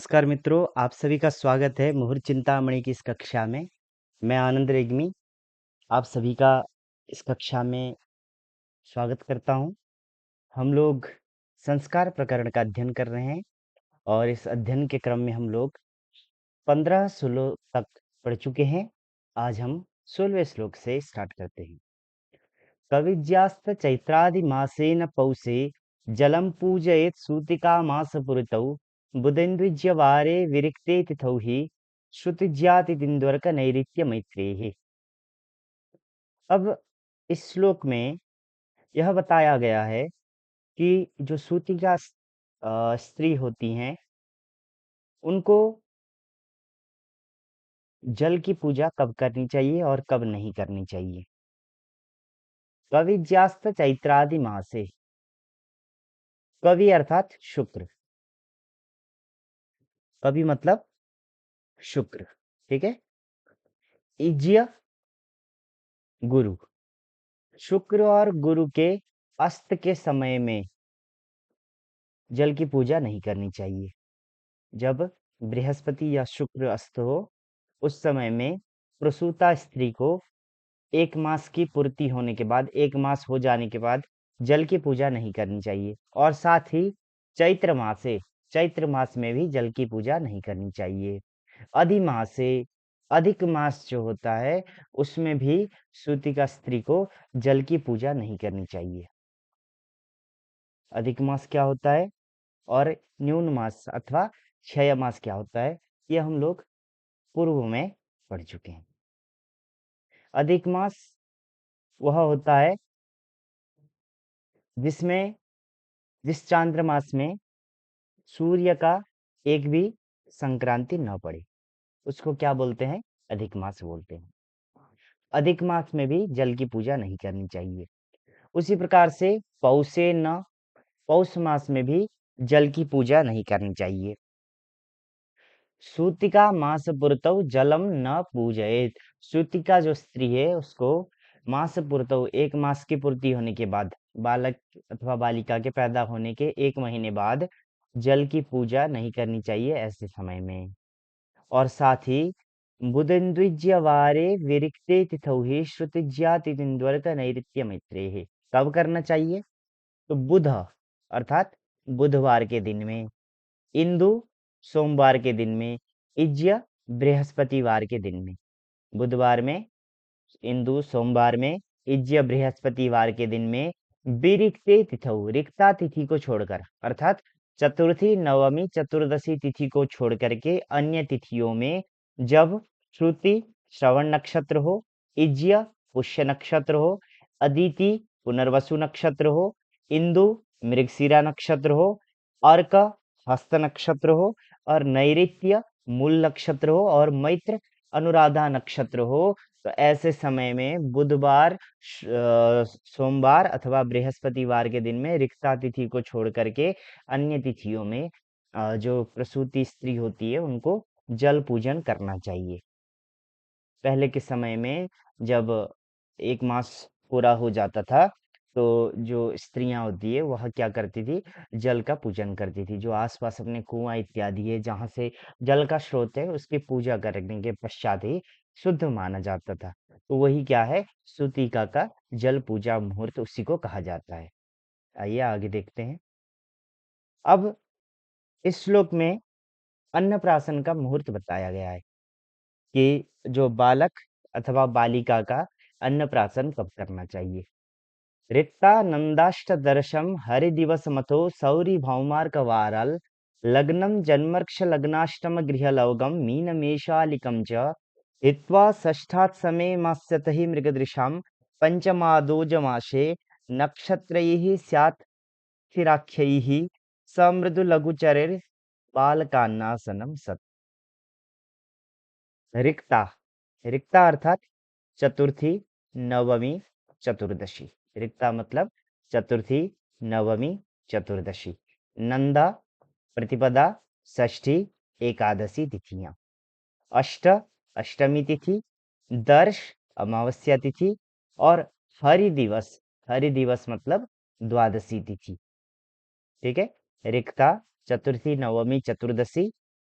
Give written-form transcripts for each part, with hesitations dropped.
नमस्कार मित्रों, आप सभी का स्वागत है मुहूर्त चिंतामणि की इस कक्षा में। मैं आनंद रेग्मी आप सभी का इस कक्षा में स्वागत करता हूँ। हम लोग संस्कार प्रकरण का अध्ययन कर रहे हैं और इस अध्ययन के क्रम में हम लोग 15 श्लोक तक पढ़ चुके हैं। आज हम 16वें श्लोक से स्टार्ट करते हैं। कविज्यास्त चैत्रादि मासेन पौषे जलं पूजयेत् सूतिका मास पुरतौ बुधेन्द्विज्यवारे विरिक्ते तिथौ हि श्रुतिज्यातिदिन्द्वर्क नैऋत्य मैत्रेः। अब इस श्लोक में यह बताया गया है कि जो सूतिका स्त्री होती हैं उनको जल की पूजा कब करनी चाहिए और कब नहीं करनी चाहिए। कविज्यास्त चैत्रादि मासे, कवि अर्थात शुक्र, कवि मतलब शुक्र, ठीक है। इज्य गुरु, शुक्र और गुरु के अस्त के समय में जल की पूजा नहीं करनी चाहिए। जब बृहस्पति या शुक्र अस्त हो उस समय में प्रसूता स्त्री को 1 मास की पूर्ति होने के बाद, 1 मास हो जाने के बाद जल की पूजा नहीं करनी चाहिए। और साथ ही चैत्र मास में भी जल की पूजा नहीं करनी चाहिए। अधिमासे, अधिक मास जो होता है उसमें भी सूतिका स्त्री को जल की पूजा नहीं करनी चाहिए। अधिक मास क्या होता है और न्यून मास अथवा क्षय मास क्या होता है, ये हम लोग पूर्व में पढ़ चुके हैं। अधिक मास वह होता है जिसमें जिस चांद्रमास में सूर्य का एक भी संक्रांति न पड़े, उसको क्या बोलते हैं, अधिक मास बोलते हैं। अधिक मास में भी जल की पूजा नहीं करनी चाहिए। उसी प्रकार से पौष मास में भी जल की पूजा नहीं करनी चाहिए। सूतिका मास पुरतौ जलम न पूजयेत, सूतिका जो स्त्री है उसको मास पुरतौ 1 मास की पूर्ति होने के बाद, बालक अथवा बालिका के पैदा होने के 1 महीने बाद जल की पूजा नहीं करनी चाहिए ऐसे समय में। और साथ ही बुधेन्द्विज्यवारे विरिक्ते तिथौ हि श्रुतिज्यातिदिन्द्वर्क नैऋत्य मैत्रेः, कब करना चाहिए, तो बुध अर्थात बुधवार के दिन में, इंदु सोमवार के दिन में, इज्य बृहस्पतिवार के दिन में। बुधवार में इंदु, सोमवार में इज्य, बृहस्पतिवार के दिन में विरिक्ते तिथौ, रिक्ता तिथि को छोड़कर अर्थात चतुर्थी, नवमी, चतुर्दशी तिथि को छोड़ करके अन्य तिथियों में जब श्रुति श्रवण नक्षत्र हो, इज्य पुष्य नक्षत्र हो, अदिति पुनर्वसु नक्षत्र हो, इंदु मृगशिरा नक्षत्र हो, अर्क हस्त नक्षत्र हो और नैऋत्य मूल नक्षत्र हो और मैत्र अनुराधा नक्षत्र हो, तो ऐसे समय में बुधवार, सोमवार अथवा बृहस्पतिवार के दिन में रिक्ता तिथि को छोड़ करके अन्य तिथियों में जो प्रसूति स्त्री होती है उनको जल पूजन करना चाहिए। पहले के समय में जब 1 मास पूरा हो जाता था तो जो स्त्रियां होती है वह क्या करती थी, जल का पूजन करती थी। जो आसपास अपने कुआं इत्यादि है जहाँ से जल का स्रोत है उसकी पूजा करने के पश्चात ही शुद्ध माना जाता था। तो वही क्या है, सूतिका का जल पूजा मुहूर्त उसी को कहा जाता है। आइए आगे देखते हैं। अब इस श्लोक में अन्नप्राशन का मुहूर्त बताया गया है कि जो बालक अथवा बालिका का अन्नप्राशन कब करना चाहिए। रिक्तानन्दाष्टदर्शं हरिदिवसमथो सौरिभौमार्कवाराल लग्नं जन्मर्क्ष लग्नाष्टमगृहलौगं मीनमेषालिकं च हित्वा षष्ठात्समे मास्यत हि मृगदृशां पञ्चमादोजमाशे नक्षत्रैः स्यात् स्थिराख्यैः समृदुलघुचरेर्बालकान्नासनं सत्। रिक्ता, रिक्ता अर्थात चतुर्थी, नवमी, चतुर्दशी। रिक्ता मतलब चतुर्थी, नवमी, चतुर्दशी। नंदा प्रतिपदा, षष्ठी, एकादशी तिथियां। अष्ट अष्टमी तिथि, दर्श अमावस्या तिथि और हरि दिवस मतलब द्वादशी तिथि। ठीक है, रिक्ता चतुर्थी, नवमी, चतुर्दशी,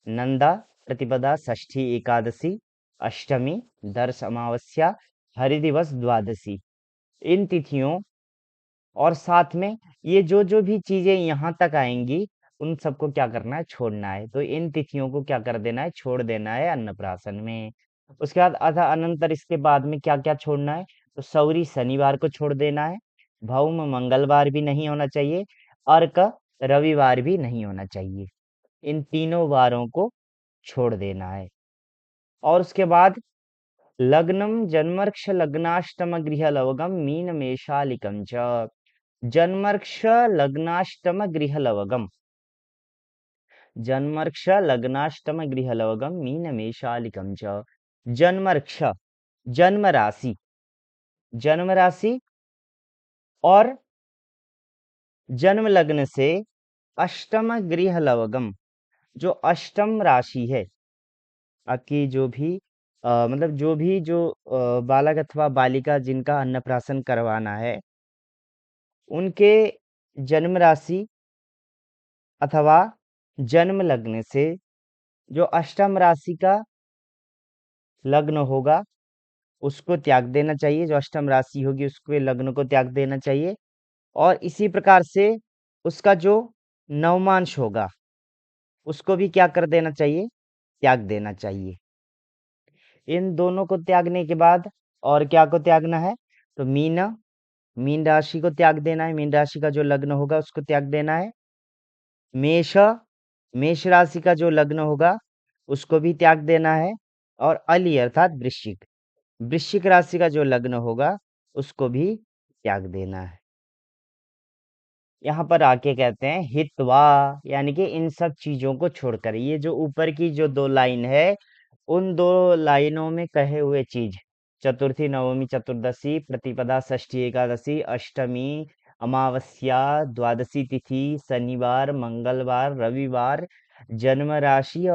नंदा, प्रतिपदा, षष्ठी, एकादशी, अष्टमी, दर्श अमावस्या, हरिदिवस, द्वादशी। इन तिथियों और साथ में ये जो जो भी चीजें यहाँ तक आएंगी उन सबको क्या करना है, छोड़ना है। तो इन तिथियों को क्या कर देना है, छोड़ देना है अन्नप्राशन में। उसके बाद अथा अनंतर इसके बाद में क्या क्या छोड़ना है, तो सौरी शनिवार को छोड़ देना है, भौम मंगलवार भी नहीं होना चाहिए, अर्क रविवार भी नहीं होना चाहिए। इन तीनों वारों को छोड़ देना है। और उसके बाद लग्नम जन्मर्क्ष लग्नाष्टम गृह लवगम मीन मेषालिकम च। जन्मर्क्ष लग्नाष्टम गृह लवगम, जन्मर्क्ष लग्नाष्टम गृह लवगम मीन मेषालिकम च। जन्मर्क्ष, जन्म राशि, जन्म राशि और जन्म लग्न से अष्टम गृह लवगम, जो अष्टम राशि है आपकी, जो भी मतलब जो भी जो बालक अथवा बालिका जिनका अन्नप्राशन करवाना है, उनके जन्म राशि अथवा जन्म लग्न से जो अष्टम राशि का लग्न होगा उसको त्याग देना चाहिए, जो अष्टम राशि होगी उसके लग्न को त्याग देना चाहिए। और इसी प्रकार से उसका जो नवमांश होगा उसको भी क्या कर देना चाहिए, त्याग देना चाहिए। इन दोनों को त्यागने के बाद और क्या को त्यागना है, तो मीन, मीन राशि को त्याग देना है, मीन राशि का जो लग्न होगा उसको त्याग देना है। मेष, मेष राशि का जो लग्न होगा उसको भी त्याग देना है। और अली अर्थात वृश्चिक, वृश्चिक राशि का जो लग्न होगा उसको भी त्याग देना है। यहाँ पर आके कहते हैं हित्वा, यानी कि इन सब चीजों को छोड़कर, ये जो ऊपर की जो दो लाइन है उन दो लाइनों में कहे हुए चीज, चतुर्थी, नवमी, चतुर्दशी, प्रतिपदा, षष्ठी, एकादशी, अष्टमी, अमावस्या, द्वादशी तिथि, शनिवार, मंगलवार, रविवार, जन्म राशि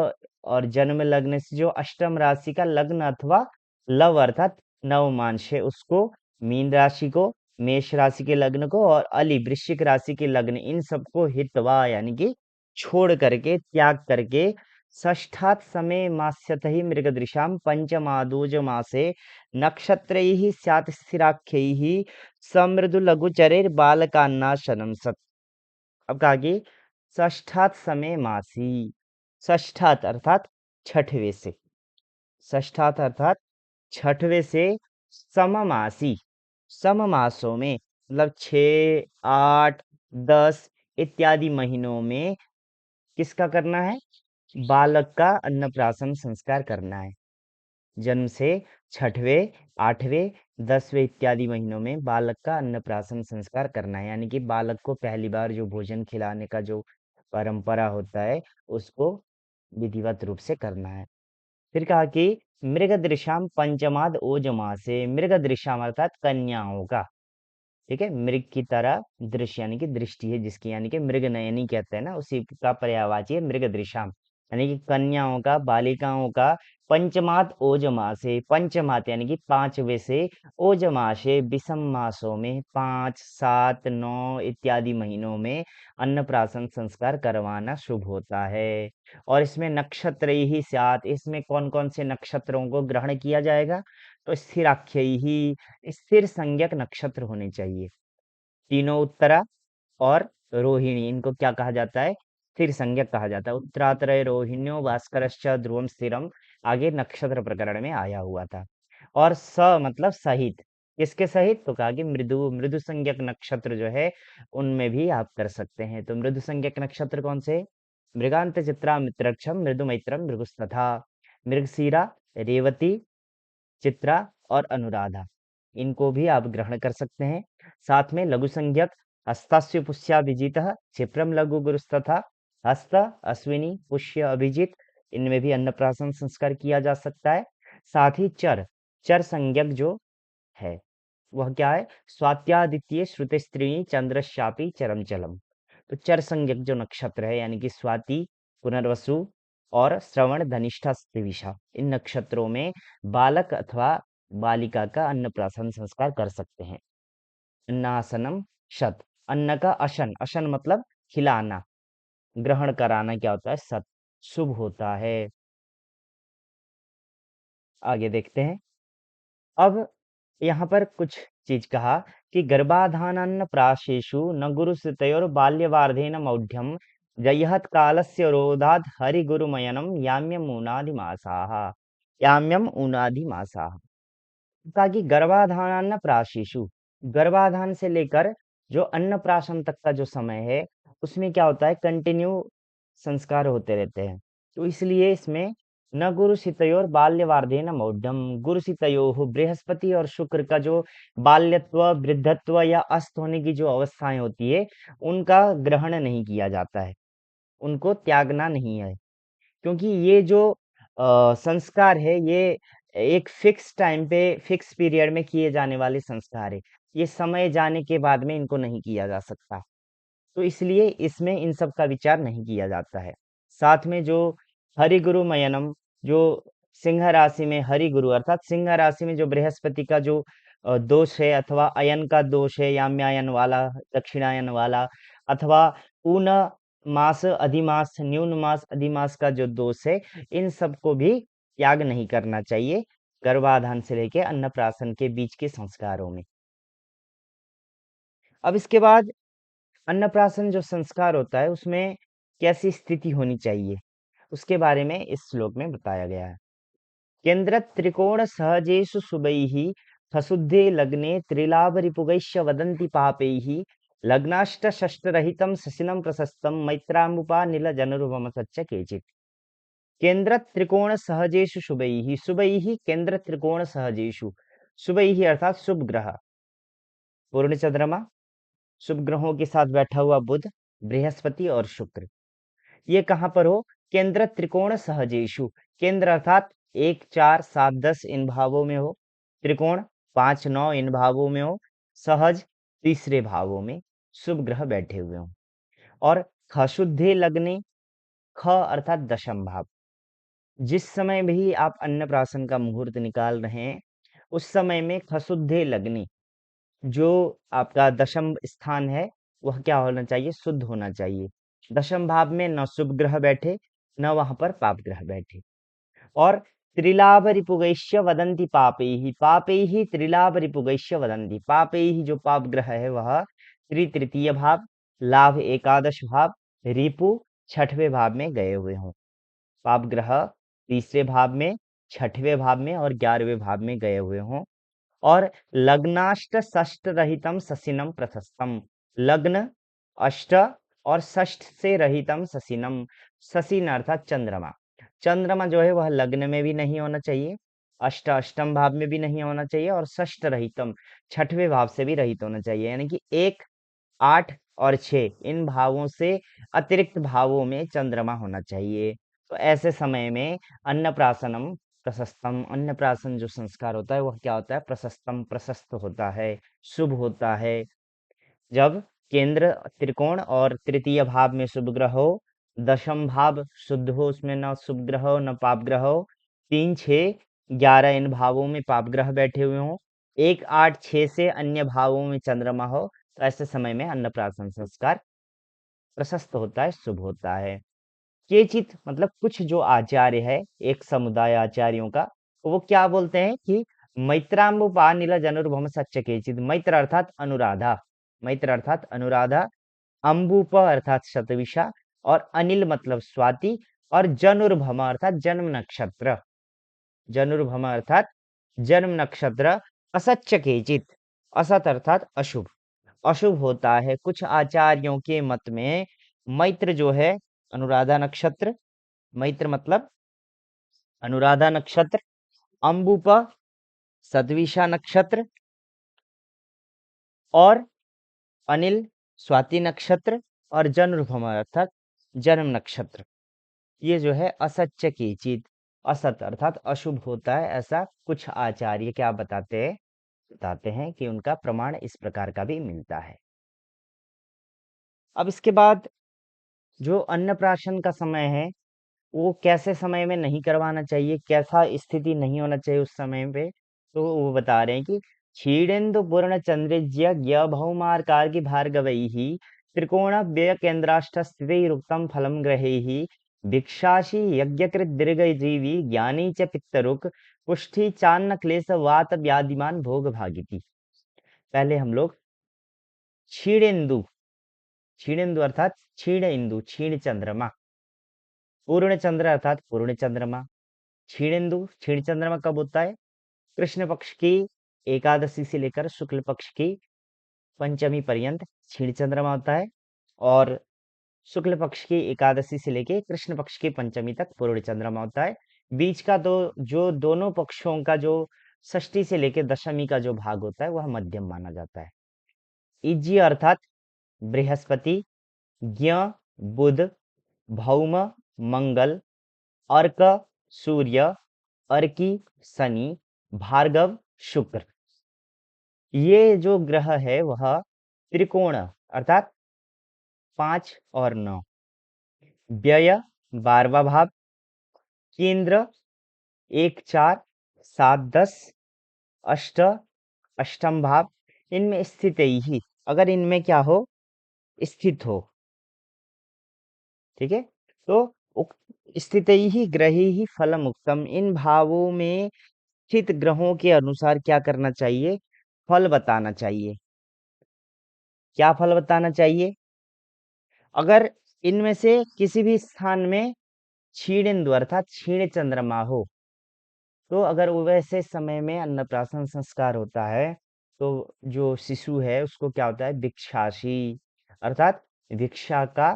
और जन्म लग्न से जो अष्टम राशि का लग्न अथवा लव अर्थात नवमांश है उसको, मीन राशि को, मेष राशि के लग्न को और अली वृश्चिक राशि के लग्न, इन सबको हितवा यानी कि छोड़ करके, त्याग करके, षष्ठात् समय मास्यतहि मृगदृशाम पंचमादोज मासे नक्षत्रैः स्यात् स्थिराख्यैः समृदु लघुचरेर बालकान्नाशनम सत। अब कहा कि षष्ठात् समय मासी, षष्ठात् अर्थात छठवें से, षष्ठात् अर्थात छठवें से सममासी, सममासों में मतलब 6, 8, 10 इत्यादि महीनों में किसका करना है, बालक का अन्नप्राशन संस्कार करना है। जन्म से छठवें, 8वें, 10वें इत्यादि महीनों में बालक का अन्नप्राशन संस्कार करना है, यानी कि बालक को पहली बार जो भोजन खिलाने का जो परंपरा होता है उसको विधिवत रूप से करना है। फिर कहा कि मृगदृशाम पंचमाद ओजमा से, मृगदृशाम अर्थात कन्याओं का, ठीक है, मृग की तरह दृश्य यानी कि दृष्टि है जिसकी, यानी कि मृग नयनी कहते हैं ना, उसी का पर्यायवाची है मृगदृशाम, यानी कि कन्याओं का, बालिकाओं का, पंचमात ओजमा से, पंचमात यानी कि पांचवे से, ओजमा से विषम मासों में 5, 7, 9 इत्यादि महीनों में अन्नप्राशन संस्कार करवाना शुभ होता है। और इसमें नक्षत्र ही सात, इसमें कौन कौन से नक्षत्रों को ग्रहण किया जाएगा, तो स्थिराख्य ही, स्थिर संज्ञक नक्षत्र होने चाहिए। तीनों उत्तरा और रोहिणी, इनको क्या कहा जाता है, स्थिर संज्ञक कहा जाता है। उत्तरात्रय रोहिण्यो भास्करश्च ध्रुवम स्थिरम, आगे नक्षत्र प्रकरण में आया हुआ था। और स मतलब सहित, किसके सहित, तो कहा कि मृदु, मृदु संज्ञक नक्षत्र जो है उनमें भी आप कर सकते हैं। तो मृदु संज्ञक नक्षत्र कौन से, मृगांत, चित्रा, मित्रक्षम, मृदु मैत्रम, भृगुस्तथा, मृगशीरा, रेवती, चित्रा और अनुराधा, इनको भी आप ग्रहण कर सकते हैं। साथ में लघु संज्ञक हस्तास्य पुष्या अभिजीत, क्षिप्रम लघु गुरुस्तथा, हस्त, अश्विनी, पुष्य, अभिजीत, इनमें भी अन्नप्राशन संस्कार किया जा सकता है। साथ ही चर, चर संज्ञक जो है वह क्या है, स्वात्यादित्य श्रुतिस्त्रीणी चंद्रशापी चरम चलम। तो चर संज्ञक जो नक्षत्र है यानी कि स्वाति, पुनर्वसु और श्रवण, धनिष्ठा, विशा, इन नक्षत्रों में बालक अथवा बालिका का अन्नप्राशन संस्कार कर सकते हैं। अन्नासनम शत, अन्न का अशन, अशन मतलब खिलाना, ग्रहण कराना क्या होता है, सत, शुभ होता है। आगे देखते हैं। अब यहाँ पर कुछ चीज कहा कि गर्भाधानान्न प्राशेषु न गुरुसुतयोर बाल्यवार्धेन मौढ़्यम जयहत कालस्य रोधाद हरिगुरुमयनम याम्यम ऊनादिमासाः। याम्यम ऊनादिमासाः। ताकि गर्भाधानान्न प्राशीषु, गर्भाधान से लेकर जो अन्नप्राशन तक का जो समय है उसमें क्या होता है, कंटिन्यू संस्कार होते रहते हैं। तो इसलिए इसमें न गुरु सितयोर बाल्यवार्धेन मौढ़्यम, गुरु सितयो बृहस्पति और शुक्र का जो बाल्यत्व वृद्धत्व या अस्त होने की जो अवस्थाएं होती है उनका ग्रहण नहीं किया जाता है, उनको त्यागना नहीं है। क्योंकि ये जो संस्कार है ये एक फिक्स टाइम पे फिक्स पीरियड में किए जाने वाले संस्कार है। ये समय जाने के बाद में इनको नहीं किया जा सकता। तो इसलिए इसमें इन सब का विचार नहीं किया जाता है। साथ में जो हरिगुरु मयनम, जो सिंह राशि में हरिगुरु अर्थात सिंह राशि में जो बृहस्पति का जो दोष है अथवा अयन का दोष है, याम्यायन वाला, दक्षिणायन वाला, अथवा पूर्ण मास अधिमास न्यून मास अधिमास का जो दोष है, इन सब को भी त्याग नहीं करना चाहिए गर्भाधान से लेके अन्नप्राशन के बीच के संस्कारों में। अब इसके बाद अन्नप्राशन जो संस्कार होता है उसमें कैसी स्थिति होनी चाहिए उसके बारे में इस श्लोक में बताया गया है। केंद्र त्रिकोण सहजेषु शुभैः फसुद्धे लग्ने त्रिलाभ रिपुगैश्य वदन्ति पापैः लग्नाष्ट षष्टरहितं शशिनं प्रशस्तं मैत्रामुपा नील जनुर्वम सच्च केचित्। केंद्र त्रिकोण सहजेषु शुभैः, शुभैः केंद्र त्रिकोण सहजेषु, शुभैः अर्थात शुभ ग्रह, पूर्ण चंद्रमा, शुभ ग्रहों के साथ बैठा हुआ बुध, बृहस्पति और शुक्र, ये कहाँ पर हो, केंद्र त्रिकोण सहजेशु, केंद्र अर्थात 1 4 7 10 इन भावों में हो, त्रिकोण 5 9 इन भावों में हो, सहज तीसरे भावों में शुभ ग्रह बैठे हुए हों। और खशुद्धे लग्ने, ख अर्थात दशम भाव, जिस समय भी आप अन्नप्राशन का मुहूर्त निकाल रहे हैं उस समय में खशुद्धे लग्ने, जो आपका दशम स्थान है वह क्या होना चाहिए, शुद्ध होना चाहिए। दशम भाव में न शुभ ग्रह बैठे न वहां पर पाप ग्रह बैठे। और त्रिलाभ रिपुगैश्य वदंती पापे ही त्रिलाभ रिपुगैश्य वदंती, पापे ही जो पाप ग्रह है वह तृतीय भाव, लाभ एकादश भाव, रिपु छठवें भाव में गए हुए हों। पाप ग्रह तीसरे भाव में, छठवें भाव में और 11वें भाव में गए हुए हों। और लग्नाष्ट षष्ट रहितम शशिनम प्रशस्तम, लग्न अष्ट और षष्ठ से रहितम शशिनम, शशिन अर्थात चंद्रमा, चंद्रमा जो है वह लग्न में भी नहीं होना चाहिए, अष्टम भाव में भी नहीं होना चाहिए और षष्ठ रहितम छठवें भाव से भी रहित होना चाहिए। यानी कि 1 8 और 6 इन भावों से अतिरिक्त भावों में चंद्रमा होना चाहिए। तो ऐसे समय में अन्नप्राशनम प्रशस्तम, अन्नप्राशन जो संस्कार होता है वह क्या होता है, प्रशस्तम प्रशस्त होता है, शुभ होता है। जब केंद्र त्रिकोण और तृतीय भाव में शुभ ग्रह हो, दशम भाव शुद्ध हो, उसमें न शुभ ग्रह हो न पाप ग्रह हो, 3 6 11 इन भावों में पाप ग्रह बैठे हुए हों, 1 8 6 से अन्य भावों में चंद्रमा हो, तो ऐसे समय में अन्नप्राशन संस्कार प्रशस्त होता है, शुभ होता है। केचित मतलब कुछ जो आचार्य है, एक समुदाय आचार्यों का, वो क्या बोलते हैं कि मैत्राम्बुपा नील जनुर्भम सच्च केचित, मैत्र अर्थात अनुराधा, मैत्र अर्थात अनुराधा, अंबुप अर्थात शतविषा और अनिल मतलब स्वाति और जनुर्भम अर्थात जन्म नक्षत्र, जनुर्भम अर्थात जन्म नक्षत्र, असच्च केचित, असत अर्थात अशुभ, अशुभ होता है कुछ आचार्यों के मत में मैत्र जो है, अनुराधा नक्षत्र, मैत्र मतलब अनुराधा नक्षत्र, अंबुप सतविषा नक्षत्र और अनिल स्वाति नक्षत्र और जन्मभूम अर्थात जन्म नक्षत्र, ये जो है असत्य की चीज, असत अर्थात अशुभ होता है, ऐसा कुछ आचार्य क्या बताते हैं कि उनका प्रमाण इस प्रकार का भी मिलता है। अब इसके बाद जो अन्नप्राशन का समय है वो कैसे समय में नहीं करवाना चाहिए, कैसा स्थिति नहीं होना चाहिए उस समय पे, तो वो बता रहे हैं कि क्षीणेन्दु पूर्ण चंद्रज्य भौमार्कार्घि भार्गवैः त्रिकोण व्यय केंद्राष्ट स्थितिरुक्तम फलम ग्रहैः भिक्षाशी यज्ञकृत दीर्घजीवी ज्ञानी च पित्तरुक कुष्ठी चान्न क्लेश वात व्याधिमान भोग भागिति। पहले हम लोग क्षीणेन्दु, क्षीणेन्दु अर्थात क्षीण इंदु, क्षीण चंद्रमा, पूर्ण चंद्र अर्थात पूर्ण चंद्रमा। क्षीणेन्दु, क्षीण चंद्रमा कब होता है? कृष्ण पक्ष की एकादशी से लेकर शुक्ल पक्ष की पंचमी पर्यंत क्षीण चंद्रमा होता है, और शुक्ल पक्ष की एकादशी से लेके कृष्ण पक्ष की पंचमी तक पूर्ण चंद्रमा होता है। बीच का जो दोनों पक्षों का जो षष्ठी से लेके दशमी का जो भाग होता है वह मध्यम माना जाता है। इज्य अर्थात बृहस्पति, ज्ञ बुध, भौम मंगल, अर्क सूर्य, अर्की शनि, भार्गव शुक्र। ये जो ग्रह है वह त्रिकोण अर्थात 5 और 9, व्यय 12वां भाव, केंद्र 1 4 7 10, अष्ट अष्टम भाव, इनमें स्थित ही, अगर इनमें क्या हो, स्थित हो, ठीक है, तो स्थित ही ग्रही ही फलम उत्तम, इन भावों में स्थित ग्रहों के अनुसार क्या करना चाहिए? फल बताना चाहिए। क्या फल बताना चाहिए? अगर इनमें से किसी भी स्थान में क्षीणेन्दु अर्थात क्षीण चंद्रमा हो, तो अगर वो वैसे समय में अन्नप्राशन संस्कार होता है, तो जो शिशु है उसको क्या होता है? भिक्षाशी अर्थात भिक्षा का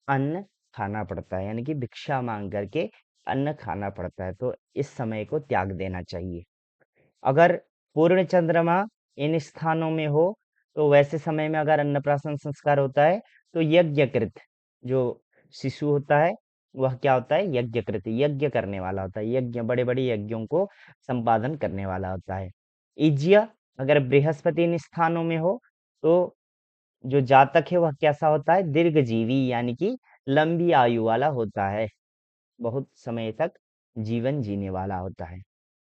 अन्न खाना पड़ता है, यानी कि भिक्षा मांग करके अन्न खाना पड़ता है, तो इस समय को त्याग देना चाहिए। अगर पूर्ण चंद्रमा इन स्थानों में हो, तो वैसे समय में अगर अन्नप्राशन संस्कार होता है, तो यज्ञकृत जो शिशु होता है वह क्या होता है? यज्ञकृत, यज्ञ करने वाला होता है, यज्ञ बड़े बड़े यज्ञों को संपादन करने वाला होता है। इज्य अगर बृहस्पति इन स्थानों में हो, तो जो जातक है वह कैसा होता है? दीर्घजीवी, यानी कि लंबी आयु वाला होता है, बहुत समय तक जीवन जीने वाला होता है।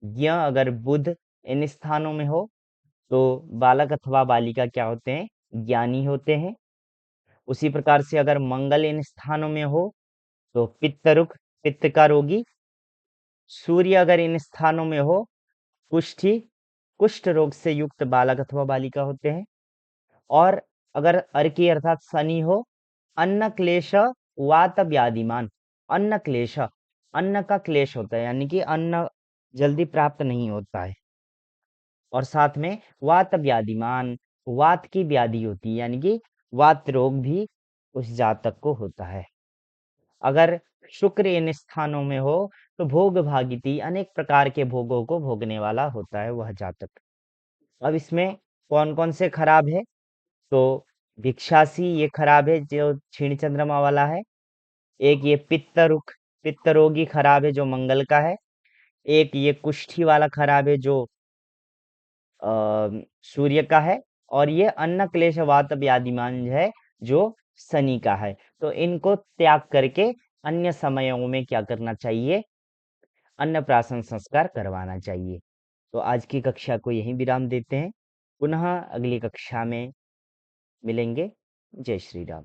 ज्ञ अगर बुध इन स्थानों में हो, तो बालक अथवा बालिका क्या होते हैं? ज्ञानी होते हैं। उसी प्रकार से अगर मंगल इन स्थानों में हो, तो पित्तरुक, पित्त का रोगी। सूर्य अगर इन स्थानों में हो, कुष्ठी, कुष्ठ रोग से युक्त बालक अथवा बालिका होते हैं। और अगर अर्की अर्थात शनि हो, अन्न क्लेश वात व्याधिमान, अन्न क्लेश, अन्न का क्लेश होता है, यानी कि अन्न जल्दी प्राप्त नहीं होता है, और साथ में वात व्याधिमान, वात की व्याधि होती है, यानी कि वात रोग भी उस जातक को होता है। अगर शुक्र इन स्थानों में हो, तो भोग भागिति, अनेक प्रकार के भोगों को भोगने वाला होता है वह जातक। अब इसमें कौन कौन से खराब है? तो भिक्षासी ये खराब है जो क्षीण चंद्रमा वाला है। एक ये पित्त रोगी खराब है जो मंगल का है। एक ये कुष्ठी वाला खराब है जो सूर्य का है। और ये अन्न क्लेश वात व्याधिमान है जो शनि का है। तो इनको त्याग करके अन्य समयों में क्या करना चाहिए? अन्नप्राशन संस्कार करवाना चाहिए। तो आज की कक्षा को यहीं विराम देते हैं, पुनः अगली कक्षा में मिलेंगे। जय श्री राम।